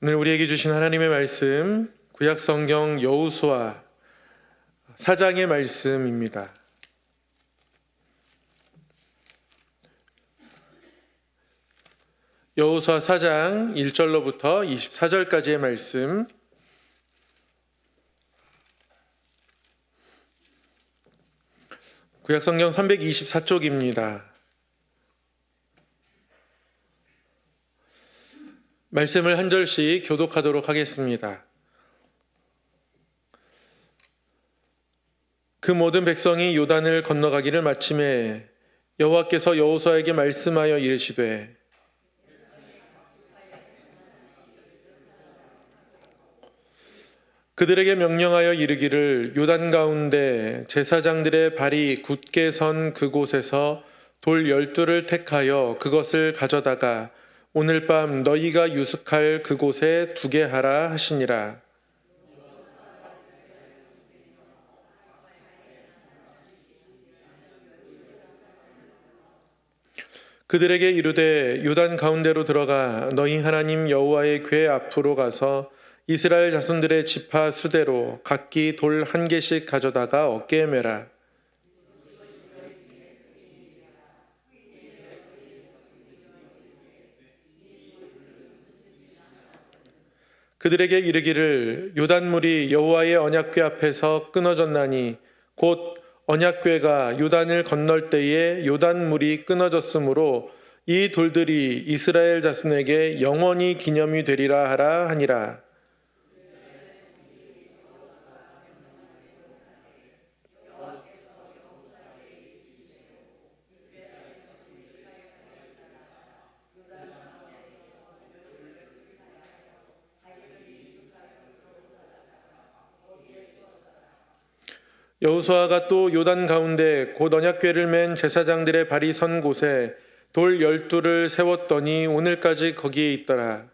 오늘 우리에게 주신 하나님의 말씀, 구약성경 여호수아 4장의 말씀입니다. 여호수아 4장 1절로부터 24절까지의 말씀, 구약성경 324쪽입니다. 말씀을 한 절씩 교독하도록 하겠습니다. 그 모든 백성이 요단을 건너가기를 마침에 여호와께서 여호수아에게 말씀하여 이르시되 그들에게 명령하여 이르기를 요단 가운데 제사장들의 발이 굳게 선 그곳에서 돌 12를 택하여 그것을 가져다가 오늘 밤 너희가 유숙할 그곳에 두게 하라 하시니라. 그들에게 이르되 요단 가운데로 들어가 너희 하나님 여호와의 궤 앞으로 가서 이스라엘 자손들의 지파 수대로 각기 돌 한 개씩 가져다가 어깨에 매라. 그들에게 이르기를 요단물이 여호와의 언약궤 앞에서 끊어졌나니 곧 언약궤가 요단을 건널 때에 요단물이 끊어졌으므로 이 돌들이 이스라엘 자손에게 영원히 기념이 되리라 하라 하니라. 여호수아가 또 요단 가운데 곧 언약궤를 맨 제사장들의 발이 선 곳에 돌 12를 세웠더니 오늘까지 거기에 있더라.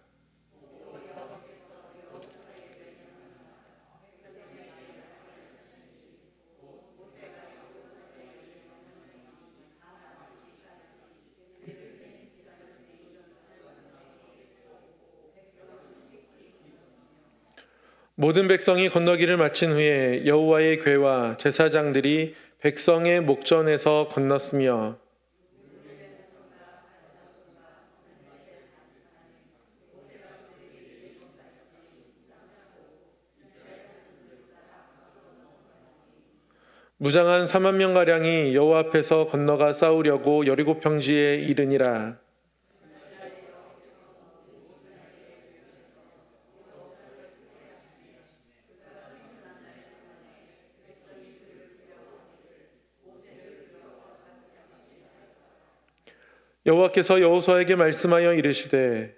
모든 백성이 건너기를 마친 후에 여호와의 궤와 제사장들이 백성의 목전에서 건넜으며 무장한 4만 명가량이 여호와 앞에서 건너가 싸우려고 여리고 평지에 이르니라. 여호와께서 여호수아에게 말씀하여 이르시되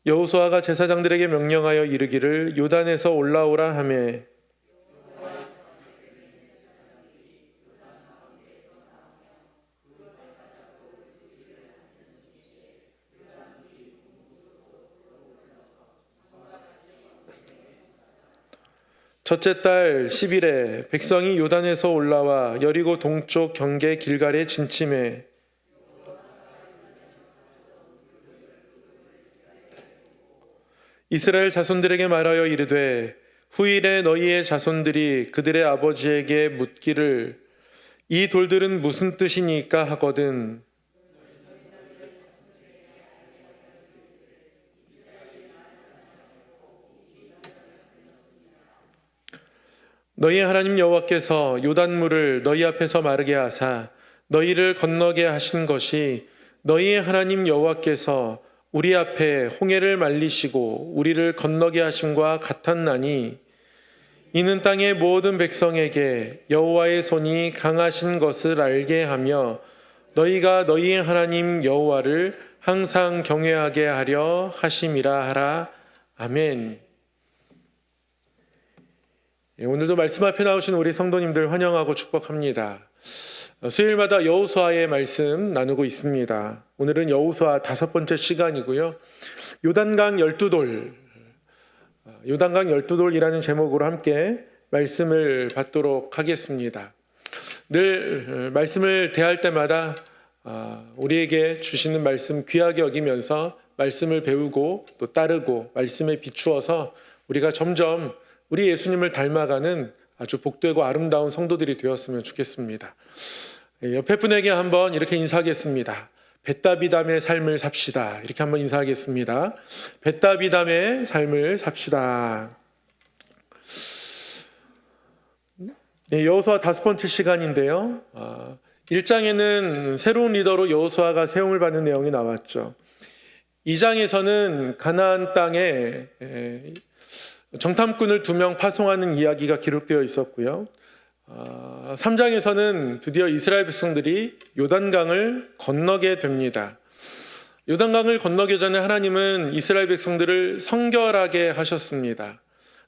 여호수아가 제사장들에게 명령하여 이르기를 요단에서 올라오라 하매 첫째 달 10일에 백성이 요단에서 올라와 여리고 동쪽 경계 길갈에 진침해 이스라엘 자손들에게 말하여 이르되 후일에 너희의 자손들이 그들의 아버지에게 묻기를 이 돌들은 무슨 뜻이니까 하거든 너희 하나님 여호와께서 요단물을 너희 앞에서 마르게 하사 너희를 건너게 하신 것이 너희의 하나님 여호와께서 우리 앞에 홍해를 말리시고 우리를 건너게 하심과 같았나니 이는 땅의 모든 백성에게 여호와의 손이 강하신 것을 알게 하며 너희가 너희의 하나님 여호와를 항상 경외하게 하려 하심이라 하라. 아멘. 오늘도 말씀 앞에 나오신 우리 성도님들 환영하고 축복합니다. 수요일마다 여호수아의 말씀 나누고 있습니다. 오늘은 여호수아 5번째 시간이고요. 요단강 12돌, 요단강 12돌이라는 제목으로 함께 말씀을 받도록 하겠습니다. 늘 말씀을 대할 때마다 우리에게 주시는 말씀 귀하게 여기면서 말씀을 배우고 또 따르고 말씀에 비추어서 우리가 점점 우리 예수님을 닮아가는 아주 복되고 아름다운 성도들이 되었으면 좋겠습니다. 옆에 분에게 한번 이렇게 인사하겠습니다. 벳다비담의 삶을 삽시다. 이렇게 한번 인사하겠습니다. 벳다비담의 삶을 삽시다. 네, 여호수아 5번째 시간인데요. 1장에는 새로운 리더로 여호수아가 세움을 받는 내용이 나왔죠. 2장에서는 가나안 땅에 정탐꾼을 2명 파송하는 이야기가 기록되어 있었고요. 3장에서는 드디어 이스라엘 백성들이 요단강을 건너게 됩니다. 요단강을 건너기 전에 하나님은 이스라엘 백성들을 성결하게 하셨습니다.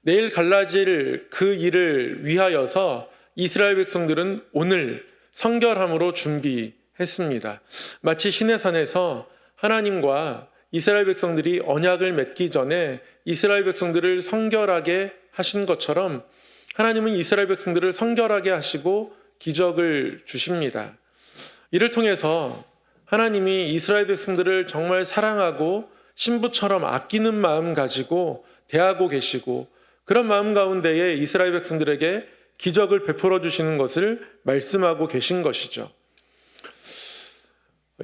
내일 갈라질 그 일을 위하여서 이스라엘 백성들은 오늘 성결함으로 준비했습니다. 마치 시내산에서 하나님과 이스라엘 백성들이 언약을 맺기 전에 이스라엘 백성들을 성결하게 하신 것처럼 하나님은 이스라엘 백성들을 성결하게 하시고 기적을 주십니다. 이를 통해서 하나님이 이스라엘 백성들을 정말 사랑하고 신부처럼 아끼는 마음 가지고 대하고 계시고 그런 마음 가운데에 이스라엘 백성들에게 기적을 베풀어 주시는 것을 말씀하고 계신 것이죠.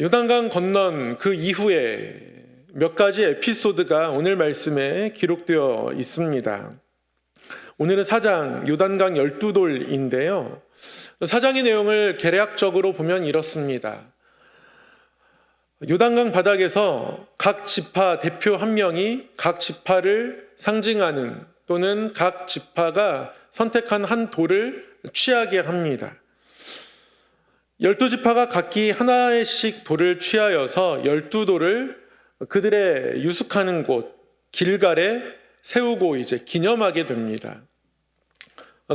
요단강 건넌 그 이후에 몇 가지 에피소드가 오늘 말씀에 기록되어 있습니다. 오늘은 4장 요단강 12돌인데요. 4장의 내용을 개략적으로 보면 이렇습니다. 요단강 바닥에서 각 지파 대표 한 명이 각 지파를 상징하는 또는 각 지파가 선택한 한 돌을 취하게 합니다. 12지파가 각기 하나씩 돌을 취하여서 12돌을 그들의 유숙하는 곳 길갈에 세우고 이제 기념하게 됩니다.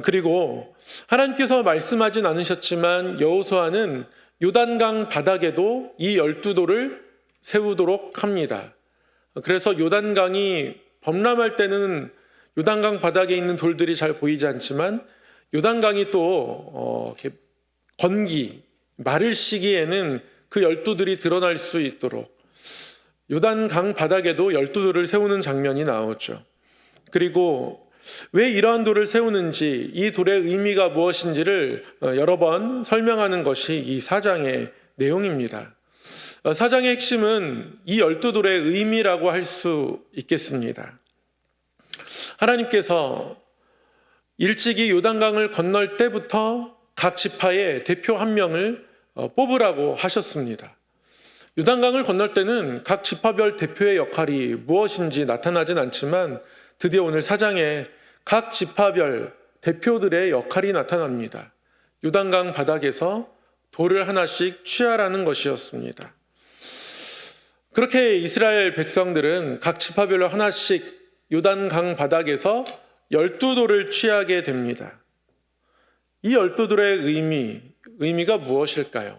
그리고 하나님께서 말씀하진 않으셨지만 여호수아는 요단강 바닥에도 이 12돌을 세우도록 합니다. 그래서 요단강이 범람할 때는 요단강 바닥에 있는 돌들이 잘 보이지 않지만 요단강이 또 건기 마를 시기에는 그 12돌이 드러날 수 있도록 요단강 바닥에도 12돌을 세우는 장면이 나오죠. 그리고 왜 이러한 돌을 세우는지 이 돌의 의미가 무엇인지를 여러 번 설명하는 것이 이 4장의 내용입니다. 4장의 핵심은 이 12돌의 의미라고 할 수 있겠습니다. 하나님께서 일찍이 요단강을 건널 때부터 각 지파의 대표 한 명을 뽑으라고 하셨습니다. 요단강을 건널 때는 각 지파별 대표의 역할이 무엇인지 나타나진 않지만 드디어 오늘 4장에 각 지파별 대표들의 역할이 나타납니다. 요단강 바닥에서 돌을 하나씩 취하라는 것이었습니다. 그렇게 이스라엘 백성들은 각 지파별로 하나씩 요단강 바닥에서 12돌을 취하게 됩니다. 이 12돌의 의미가 무엇일까요?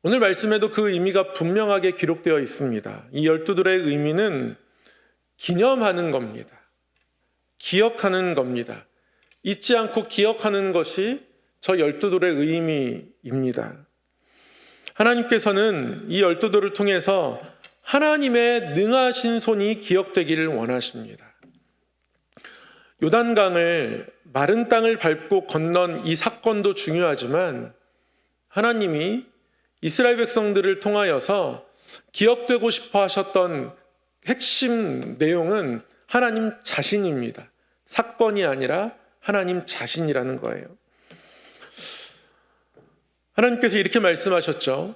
오늘 말씀에도 그 의미가 분명하게 기록되어 있습니다. 이 12돌의 의미는 기념하는 겁니다. 기억하는 겁니다. 잊지 않고 기억하는 것이 저 12돌의 의미입니다. 하나님께서는 이 12돌을 통해서 하나님의 능하신 손이 기억되기를 원하십니다. 요단강을 마른 땅을 밟고 건넌 이 사건도 중요하지만 하나님이 이스라엘 백성들을 통하여서 기억되고 싶어 하셨던 핵심 내용은 하나님 자신입니다. 사건이 아니라 하나님 자신이라는 거예요. 하나님께서 이렇게 말씀하셨죠.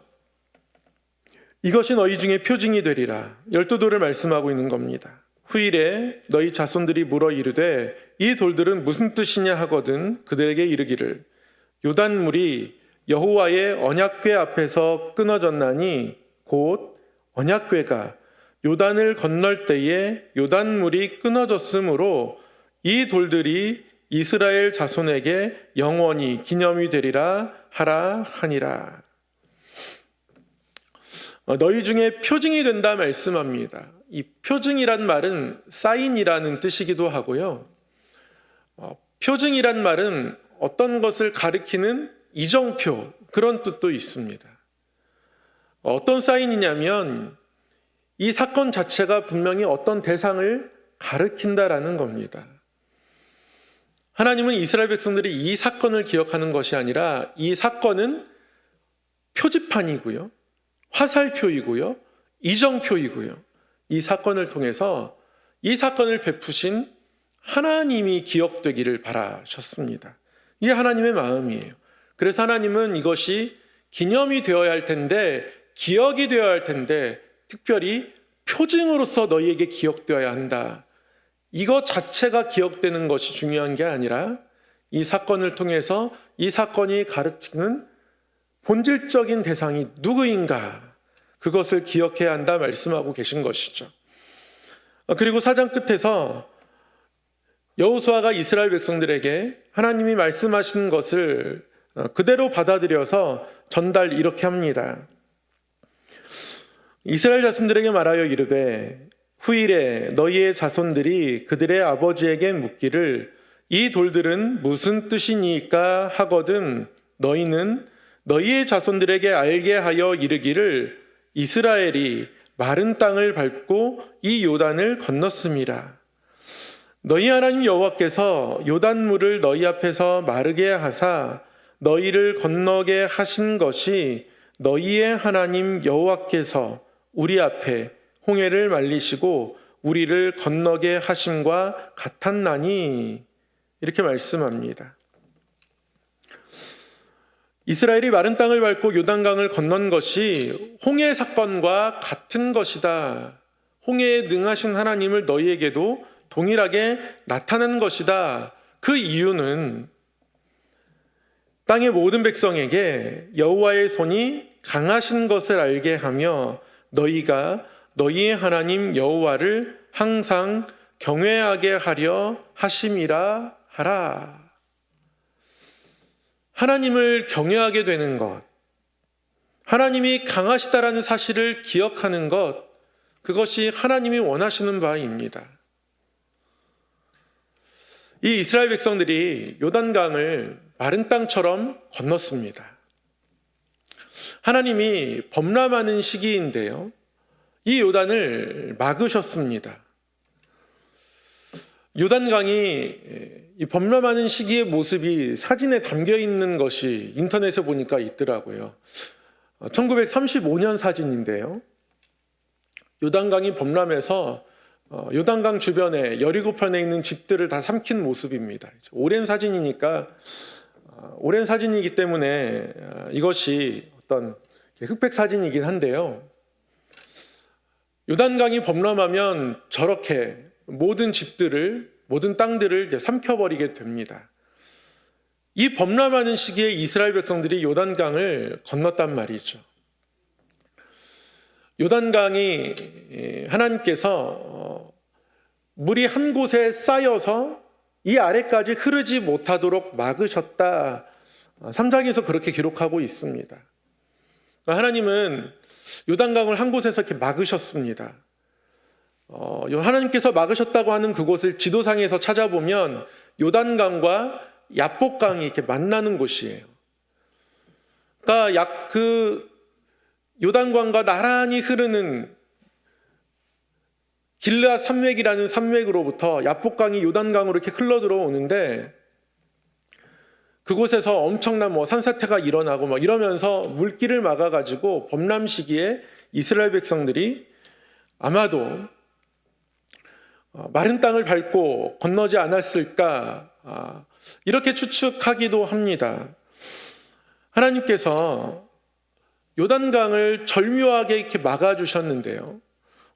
이것이 너희 중에 표징이 되리라. 12돌을 말씀하고 있는 겁니다. 후일에 너희 자손들이 물어 이르되 이 돌들은 무슨 뜻이냐 하거든 그들에게 이르기를 요단물이 여호와의 언약궤 앞에서 끊어졌나니 곧 언약궤가 요단을 건널 때에 요단물이 끊어졌으므로 이 돌들이 이스라엘 자손에게 영원히 기념이 되리라 하라 하니라. 너희 중에 표징이 된다 말씀합니다. 이 표징이란 말은 사인이라는 뜻이기도 하고요. 표징이란 말은 어떤 것을 가리키는 이정표 그런 뜻도 있습니다. 어떤 사인이냐면 이 사건 자체가 분명히 어떤 대상을 가리킨다라는 겁니다. 하나님은 이스라엘 백성들이 이 사건을 기억하는 것이 아니라 이 사건은 표지판이고요, 화살표이고요, 이정표이고요. 이 사건을 통해서 이 사건을 베푸신 하나님이 기억되기를 바라셨습니다. 이게 하나님의 마음이에요. 그래서 하나님은 이것이 기념이 되어야 할 텐데, 기억이 되어야 할 텐데, 특별히 표징으로서 너희에게 기억되어야 한다. 이것 자체가 기억되는 것이 중요한 게 아니라 이 사건을 통해서 이 사건이 가르치는 본질적인 대상이 누구인가, 그것을 기억해야 한다 말씀하고 계신 것이죠. 그리고 4장 끝에서 여호수아가 이스라엘 백성들에게 하나님이 말씀하신 것을 그대로 받아들여서 전달 이렇게 합니다. 이스라엘 자손들에게 말하여 이르되 후일에 너희의 자손들이 그들의 아버지에게 묻기를 이 돌들은 무슨 뜻이니까 하거든 너희는 너희의 자손들에게 알게 하여 이르기를 이스라엘이 마른 땅을 밟고 이 요단을 건넜음이라. 너희 하나님 여호와께서 요단물을 너희 앞에서 마르게 하사 너희를 건너게 하신 것이 너희의 하나님 여호와께서 우리 앞에 홍해를 말리시고 우리를 건너게 하심과 같았나니, 이렇게 말씀합니다. 이스라엘이 마른 땅을 밟고 요단강을 건넌 것이 홍해 사건과 같은 것이다. 홍해에 능하신 하나님을 너희에게도 동일하게 나타낸 것이다. 그 이유는 땅의 모든 백성에게 여호와의 손이 강하신 것을 알게 하며 너희가 너희의 하나님 여호와를 항상 경외하게 하려 하심이라 하라. 하나님을 경외하게 되는 것, 하나님이 강하시다라는 사실을 기억하는 것, 그것이 하나님이 원하시는 바입니다. 이 이스라엘 백성들이 요단강을 마른 땅처럼 건넜습니다. 하나님이 범람하는 시기인데요, 이 요단을 막으셨습니다. 요단강이 이 범람하는 시기의 모습이 사진에 담겨 있는 것이 인터넷에 보니까 있더라고요. 1935년 사진인데요, 요단강이 범람해서 요단강 주변에 여리고편에 있는 집들을 다 삼킨 모습입니다. 오랜 사진이니까, 오랜 사진이기 때문에 이것이 어떤 흑백 사진이긴 한데요, 요단강이 범람하면 저렇게 모든 집들을, 모든 땅들을 삼켜버리게 됩니다. 이 범람하는 시기에 이스라엘 백성들이 요단강을 건넜단 말이죠. 요단강이 하나님께서 물이 한 곳에 쌓여서 이 아래까지 흐르지 못하도록 막으셨다. 3장에서 그렇게 기록하고 있습니다. 하나님은 요단강을 한 곳에서 이렇게 막으셨습니다. 하나님께서 막으셨다고 하는 그곳을 지도상에서 찾아보면 요단강과 야복강이 이렇게 만나는 곳이에요. 그러니까 그 요단강과 나란히 흐르는 길르앗 산맥이라는 산맥으로부터 야복강이 요단강으로 이렇게 흘러 들어오는데, 그곳에서 엄청난 산사태가 일어나고 이러면서 물길을 막아가지고 범람 시기에 이스라엘 백성들이 아마도 마른 땅을 밟고 건너지 않았을까, 이렇게 추측하기도 합니다. 하나님께서 요단강을 절묘하게 이렇게 막아주셨는데요,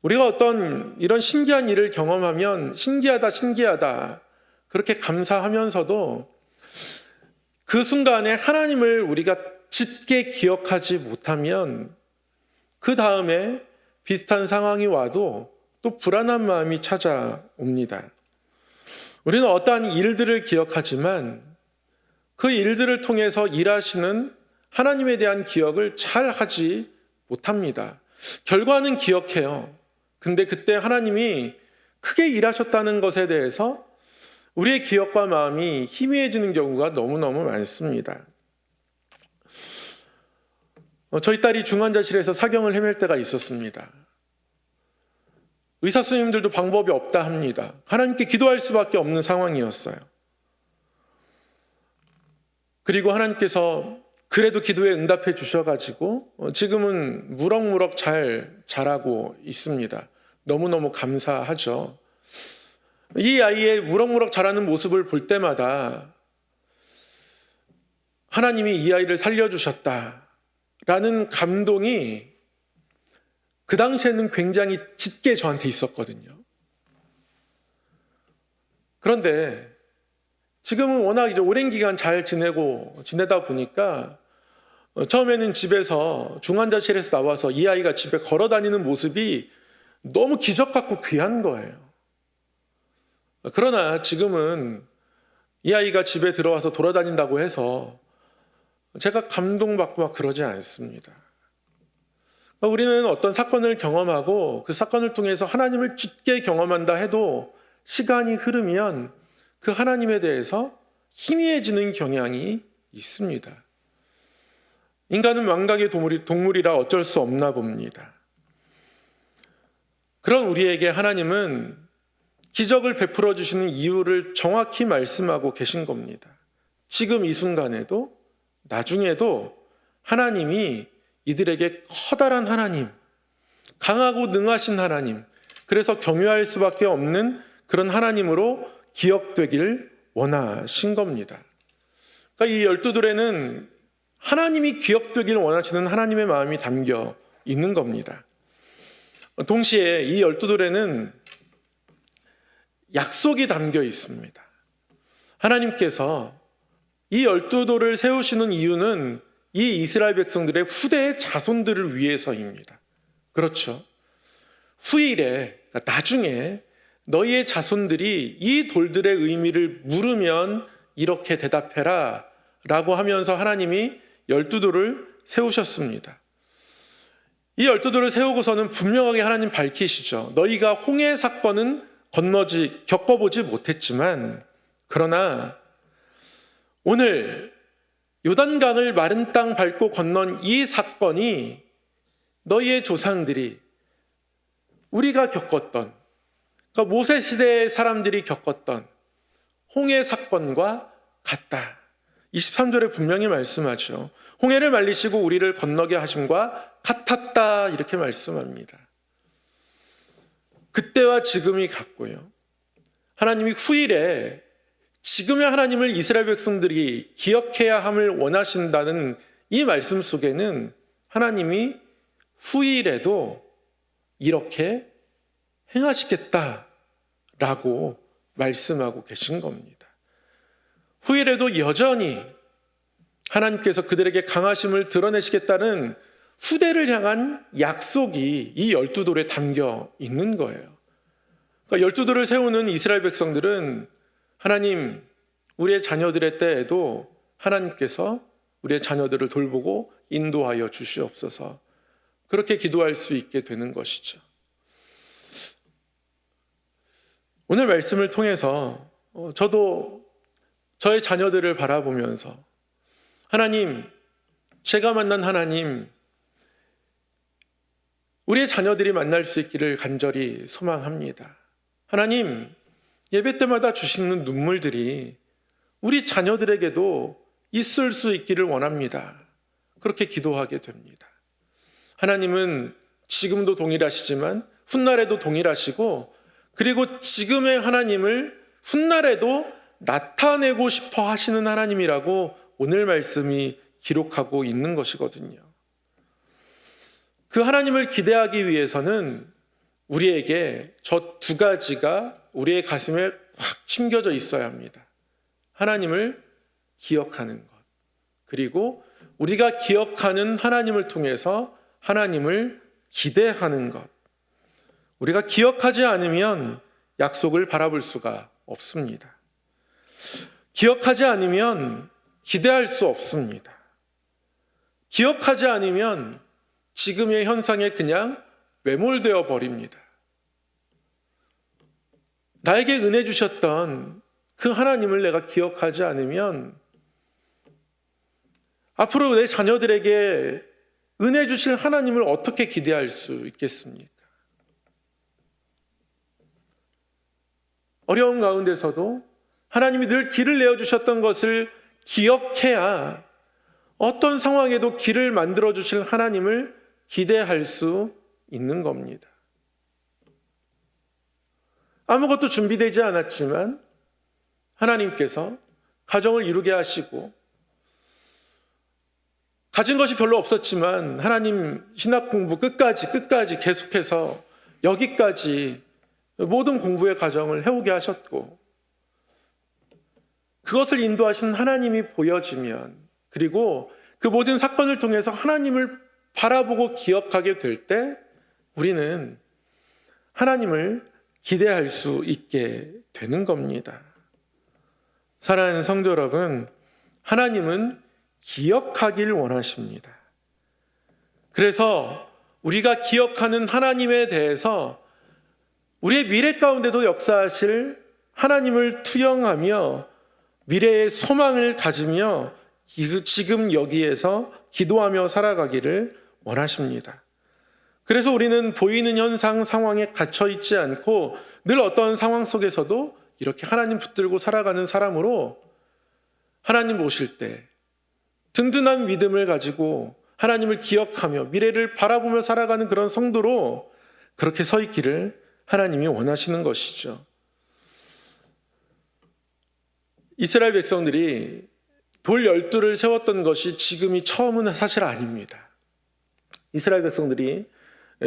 우리가 어떤 이런 신기한 일을 경험하면 신기하다 그렇게 감사하면서도 그 순간에 하나님을 우리가 짙게 기억하지 못하면 그 다음에 비슷한 상황이 와도 또 불안한 마음이 찾아옵니다. 우리는 어떠한 일들을 기억하지만 그 일들을 통해서 일하시는 하나님에 대한 기억을 잘 하지 못합니다. 결과는 기억해요. 근데 그때 하나님이 크게 일하셨다는 것에 대해서 우리의 기억과 마음이 희미해지는 경우가 너무너무 많습니다. 저희 딸이 중환자실에서 사경을 헤맬 때가 있었습니다. 의사 선생님들도 방법이 없다 합니다. 하나님께 기도할 수밖에 없는 상황이었어요. 그리고 하나님께서 그래도 기도에 응답해 주셔가지고 지금은 무럭무럭 잘 자라고 있습니다. 너무너무 감사하죠. 이 아이의 무럭무럭 자라는 모습을 볼 때마다 하나님이 이 아이를 살려주셨다라는 감동이 그 당시에는 굉장히 짙게 저한테 있었거든요. 그런데 지금은 워낙 이제 오랜 기간 잘 지내다 보니까 처음에는 집에서 중환자실에서 나와서 이 아이가 집에 걸어 다니는 모습이 너무 기적 같고 귀한 거예요. 그러나 지금은 이 아이가 집에 들어와서 돌아다닌다고 해서 제가 감동받고 막 그러지 않습니다. 우리는 어떤 사건을 경험하고 그 사건을 통해서 하나님을 짙게 경험한다 해도 시간이 흐르면 그 하나님에 대해서 희미해지는 경향이 있습니다. 인간은 망각의 동물이라 어쩔 수 없나 봅니다. 그런 우리에게 하나님은 기적을 베풀어 주시는 이유를 정확히 말씀하고 계신 겁니다. 지금 이 순간에도 나중에도 하나님이 이들에게 커다란 하나님, 강하고 능하신 하나님, 그래서 경외할 수밖에 없는 그런 하나님으로 기억되기를 원하신 겁니다. 그러니까 이 12들에는 하나님이 기억되기를 원하시는 하나님의 마음이 담겨 있는 겁니다. 동시에 이 12들에는 약속이 담겨 있습니다. 하나님께서 이 12돌을 세우시는 이유는 이 이스라엘 백성들의 후대의 자손들을 위해서입니다. 그렇죠. 후일에, 그러니까 나중에 너희의 자손들이 이 돌들의 의미를 물으면 이렇게 대답해라 라고 하면서 하나님이 12돌을 세우셨습니다. 이 12돌을 세우고서는 분명하게 하나님 밝히시죠. 너희가 홍해 사건은 겪어보지 못했지만 그러나 오늘 요단강을 마른 땅 밟고 건넌 이 사건이 너희의 조상들이 우리가 겪었던, 그러니까 모세 시대의 사람들이 겪었던 홍해 사건과 같다. 23절에 분명히 말씀하죠. 홍해를 말리시고 우리를 건너게 하심과 같았다 이렇게 말씀합니다. 그때와 지금이 같고요. 하나님이 후일에 지금의 하나님을 이스라엘 백성들이 기억해야 함을 원하신다는 이 말씀 속에는 하나님이 후일에도 이렇게 행하시겠다라고 말씀하고 계신 겁니다. 후일에도 여전히 하나님께서 그들에게 강하심을 드러내시겠다는 후대를 향한 약속이 이 12돌에 담겨 있는 거예요. 그러니까 12돌을 세우는 이스라엘 백성들은 하나님, 우리의 자녀들의 때에도 하나님께서 우리의 자녀들을 돌보고 인도하여 주시옵소서. 그렇게 기도할 수 있게 되는 것이죠. 오늘 말씀을 통해서 저도 저의 자녀들을 바라보면서 하나님, 제가 만난 하나님, 우리의 자녀들이 만날 수 있기를 간절히 소망합니다. 하나님, 예배 때마다 주시는 눈물들이 우리 자녀들에게도 있을 수 있기를 원합니다. 그렇게 기도하게 됩니다. 하나님은 지금도 동일하시지만 훗날에도 동일하시고 그리고 지금의 하나님을 훗날에도 나타내고 싶어 하시는 하나님이라고 오늘 말씀이 기록하고 있는 것이거든요. 그 하나님을 기대하기 위해서는 우리에게 저 두 가지가 우리의 가슴에 확 심겨져 있어야 합니다. 하나님을 기억하는 것, 그리고 우리가 기억하는 하나님을 통해서 하나님을 기대하는 것. 우리가 기억하지 않으면 약속을 바라볼 수가 없습니다. 기억하지 않으면 기대할 수 없습니다. 기억하지 않으면 지금의 현상에 그냥 매몰되어 버립니다. 나에게 은혜 주셨던 그 하나님을 내가 기억하지 않으면 앞으로 내 자녀들에게 은혜 주실 하나님을 어떻게 기대할 수 있겠습니까? 어려운 가운데서도 하나님이 늘 길을 내어주셨던 것을 기억해야 어떤 상황에도 길을 만들어주실 하나님을 기대할 수 있는 겁니다. 아무것도 준비되지 않았지만 하나님께서 가정을 이루게 하시고, 가진 것이 별로 없었지만 하나님 신학 공부 끝까지 계속해서 여기까지 모든 공부의 과정을 해오게 하셨고, 그것을 인도하신 하나님이 보여지면, 그리고 그 모든 사건을 통해서 하나님을 바라보고 기억하게 될 때 우리는 하나님을 기대할 수 있게 되는 겁니다. 사랑하는 성도 여러분, 하나님은 기억하길 원하십니다. 그래서 우리가 기억하는 하나님에 대해서 우리의 미래 가운데도 역사하실 하나님을 투영하며 미래의 소망을 가지며 지금 여기에서 기도하며 살아가기를 원하십니다. 그래서 우리는 보이는 현상, 상황에 갇혀 있지 않고 늘 어떤 상황 속에서도 이렇게 하나님 붙들고 살아가는 사람으로 하나님 오실 때 든든한 믿음을 가지고 하나님을 기억하며 미래를 바라보며 살아가는 그런 성도로 그렇게 서 있기를 하나님이 원하시는 것이죠. 이스라엘 백성들이 돌 12를 세웠던 것이 지금이 처음은 사실 아닙니다. 이스라엘 백성들이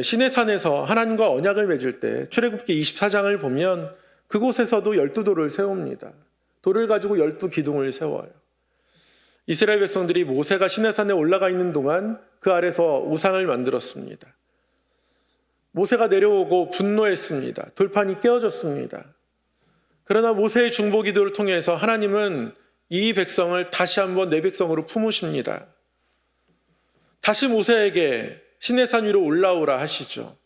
시내산에서 하나님과 언약을 맺을 때 출애굽기 24장을 보면 그곳에서도 12돌을 세웁니다. 돌을 가지고 12기둥을 세워요. 이스라엘 백성들이 모세가 시내산에 올라가 있는 동안 그 아래서 우상을 만들었습니다. 모세가 내려오고 분노했습니다. 돌판이 깨어졌습니다. 그러나 모세의 중보기도를 통해서 하나님은 이 백성을 다시 한번 내 백성으로 품으십니다. 다시 모세에게 시내산 위로 올라오라 하시죠.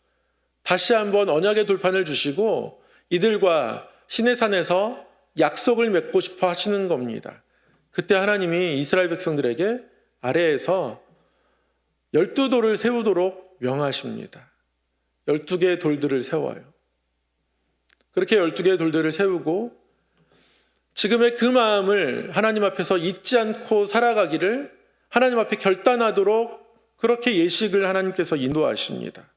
다시 한번 언약의 돌판을 주시고 이들과 시내산에서 약속을 맺고 싶어 하시는 겁니다. 그때 하나님이 이스라엘 백성들에게 아래에서 12돌을 세우도록 명하십니다. 12개의 돌들을 세워요. 그렇게 12개의 돌들을 세우고 지금의 그 마음을 하나님 앞에서 잊지 않고 살아가기를 하나님 앞에 결단하도록 그렇게 예식을 하나님께서 인도하십니다.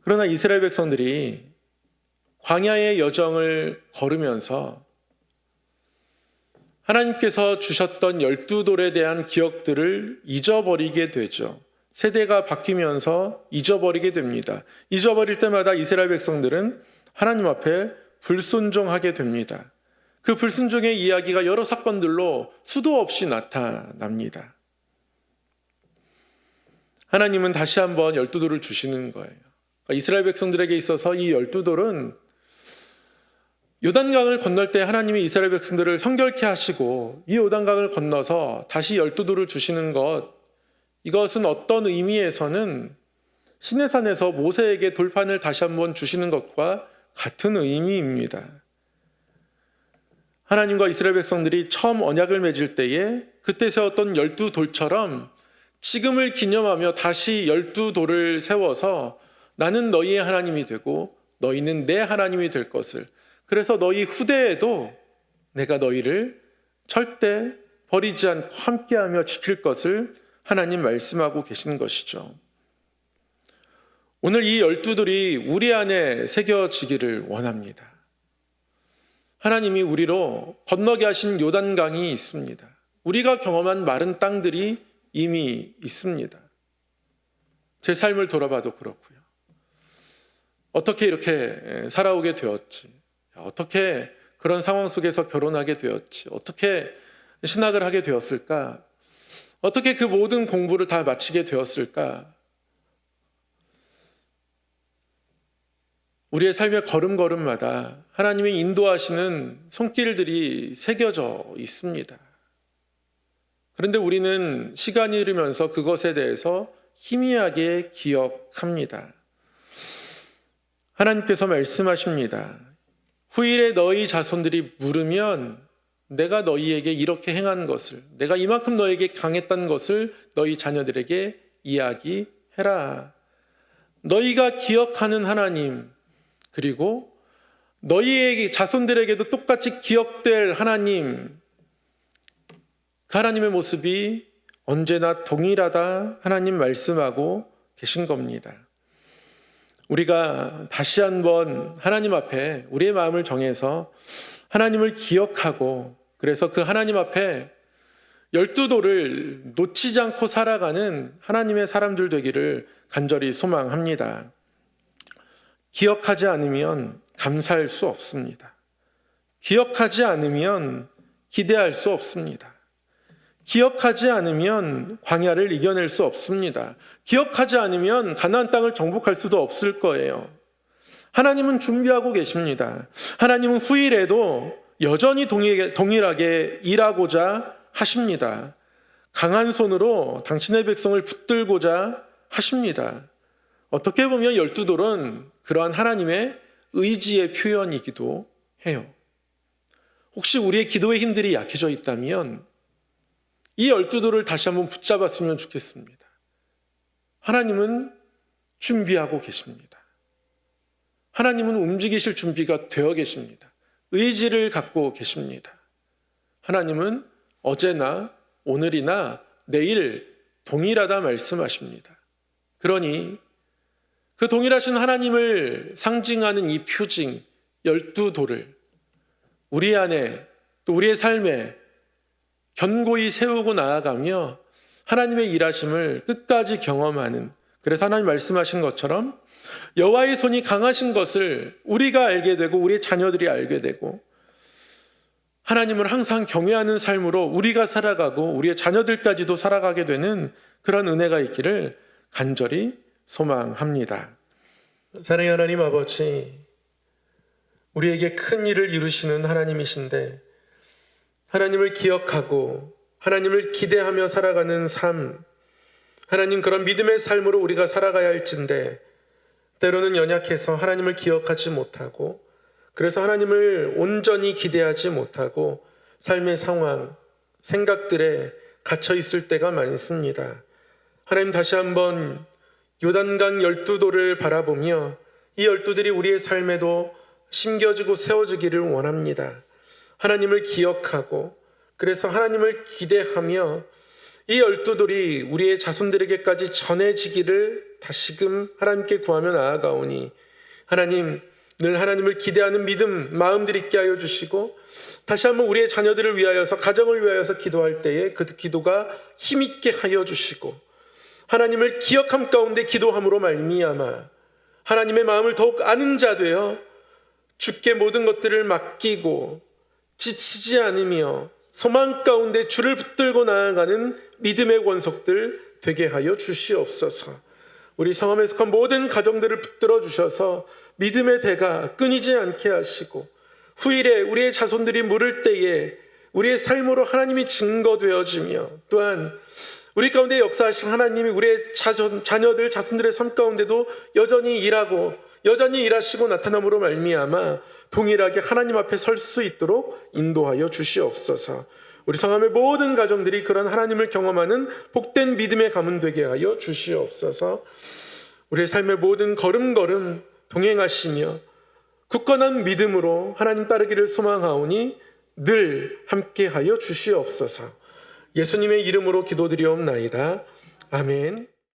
그러나 이스라엘 백성들이 광야의 여정을 걸으면서 하나님께서 주셨던 12돌에 대한 기억들을 잊어버리게 되죠. 세대가 바뀌면서 잊어버리게 됩니다. 잊어버릴 때마다 이스라엘 백성들은 하나님 앞에 불순종하게 됩니다. 그 불순종의 이야기가 여러 사건들로 수도 없이 나타납니다. 하나님은 다시 한번 12돌을 주시는 거예요. 이스라엘 백성들에게 있어서 이 12돌은 요단강을 건널 때 하나님이 이스라엘 백성들을 성결케 하시고 이 요단강을 건너서 다시 12돌을 주시는 것, 이것은 어떤 의미에서는 시내산에서 모세에게 돌판을 다시 한번 주시는 것과 같은 의미입니다. 하나님과 이스라엘 백성들이 처음 언약을 맺을 때에 그때 세웠던 12돌처럼 지금을 기념하며 다시 12돌을 세워서 나는 너희의 하나님이 되고 너희는 내 하나님이 될 것을, 그래서 너희 후대에도 내가 너희를 절대 버리지 않고 함께하며 지킬 것을 하나님 말씀하고 계시는 것이죠. 오늘 이 12돌이 우리 안에 새겨지기를 원합니다. 하나님이 우리로 건너게 하신 요단강이 있습니다. 우리가 경험한 마른 땅들이 이미 있습니다. 제 삶을 돌아봐도 그렇고요. 어떻게 이렇게 살아오게 되었지? 어떻게 그런 상황 속에서 결혼하게 되었지? 어떻게 신학을 하게 되었을까? 어떻게 그 모든 공부를 다 마치게 되었을까? 우리의 삶의 걸음걸음마다 하나님이 인도하시는 손길들이 새겨져 있습니다. 그런데 우리는 시간이 흐르면서 그것에 대해서 희미하게 기억합니다. 하나님께서 말씀하십니다. 후일에 너희 자손들이 물으면 내가 너희에게 이렇게 행한 것을, 내가 이만큼 너에게 강했다는 것을 너희 자녀들에게 이야기해라. 너희가 기억하는 하나님, 그리고 너희의 자손들에게도 똑같이 기억될 하나님, 그 하나님의 모습이 언제나 동일하다 하나님 말씀하고 계신 겁니다. 우리가 다시 한번 하나님 앞에 우리의 마음을 정해서 하나님을 기억하고, 그래서 그 하나님 앞에 12도를 놓치지 않고 살아가는 하나님의 사람들 되기를 간절히 소망합니다. 기억하지 않으면 감사할 수 없습니다. 기억하지 않으면 기대할 수 없습니다. 기억하지 않으면 광야를 이겨낼 수 없습니다. 기억하지 않으면 가나안 땅을 정복할 수도 없을 거예요. 하나님은 준비하고 계십니다. 하나님은 후일에도 여전히 동일하게 일하고자 하십니다. 강한 손으로 당신의 백성을 붙들고자 하십니다. 어떻게 보면 12돌은 그러한 하나님의 의지의 표현이기도 해요. 혹시 우리의 기도의 힘들이 약해져 있다면 이 12돌을 다시 한번 붙잡았으면 좋겠습니다. 하나님은 준비하고 계십니다. 하나님은 움직이실 준비가 되어 계십니다. 의지를 갖고 계십니다. 하나님은 어제나 오늘이나 내일 동일하다 말씀하십니다. 그러니 그 동일하신 하나님을 상징하는 이 표징 12돌을 우리 안에 또 우리의 삶에 견고히 세우고 나아가며 하나님의 일하심을 끝까지 경험하는, 그래서 하나님 말씀하신 것처럼 여호와의 손이 강하신 것을 우리가 알게 되고 우리의 자녀들이 알게 되고 하나님을 항상 경외하는 삶으로 우리가 살아가고 우리의 자녀들까지도 살아가게 되는 그런 은혜가 있기를 간절히 소망합니다. 사랑의 하나님 아버지, 우리에게 큰 일을 이루시는 하나님이신데 하나님을 기억하고 하나님을 기대하며 살아가는 삶, 하나님 그런 믿음의 삶으로 우리가 살아가야 할진데 때로는 연약해서 하나님을 기억하지 못하고, 그래서 하나님을 온전히 기대하지 못하고 삶의 상황, 생각들에 갇혀 있을 때가 많습니다. 하나님 다시 한번 요단강 12도를 바라보며 이 12들이 우리의 삶에도 심겨지고 세워지기를 원합니다. 하나님을 기억하고 그래서 하나님을 기대하며 이 12돌이 우리의 자손들에게까지 전해지기를 다시금 하나님께 구하며 나아가오니 하나님 늘 하나님을 기대하는 믿음 마음들 있게 하여 주시고 다시 한번 우리의 자녀들을 위하여서 가정을 위하여서 기도할 때에 그 기도가 힘있게 하여 주시고 하나님을 기억함 가운데 기도함으로 말미암아 하나님의 마음을 더욱 아는 자 되어 주께 모든 것들을 맡기고 지치지 않으며 소망 가운데 주를 붙들고 나아가는 믿음의 권속들 되게 하여 주시옵소서. 우리 성함에 속한 모든 가정들을 붙들어 주셔서 믿음의 대가 끊이지 않게 하시고 후일에 우리의 자손들이 물을 때에 우리의 삶으로 하나님이 증거되어지며 또한 우리 가운데 역사하신 하나님이 우리의 자녀들, 자손들의 삶 가운데도 여전히 일하고 여전히 일하시고 나타남으로 말미암아 동일하게 하나님 앞에 설 수 있도록 인도하여 주시옵소서. 우리 성함의 모든 가정들이 그런 하나님을 경험하는 복된 믿음의 가문 되게 하여 주시옵소서. 우리의 삶의 모든 걸음걸음 동행하시며 굳건한 믿음으로 하나님 따르기를 소망하오니 늘 함께하여 주시옵소서. 예수님의 이름으로 기도드리옵나이다. 아멘.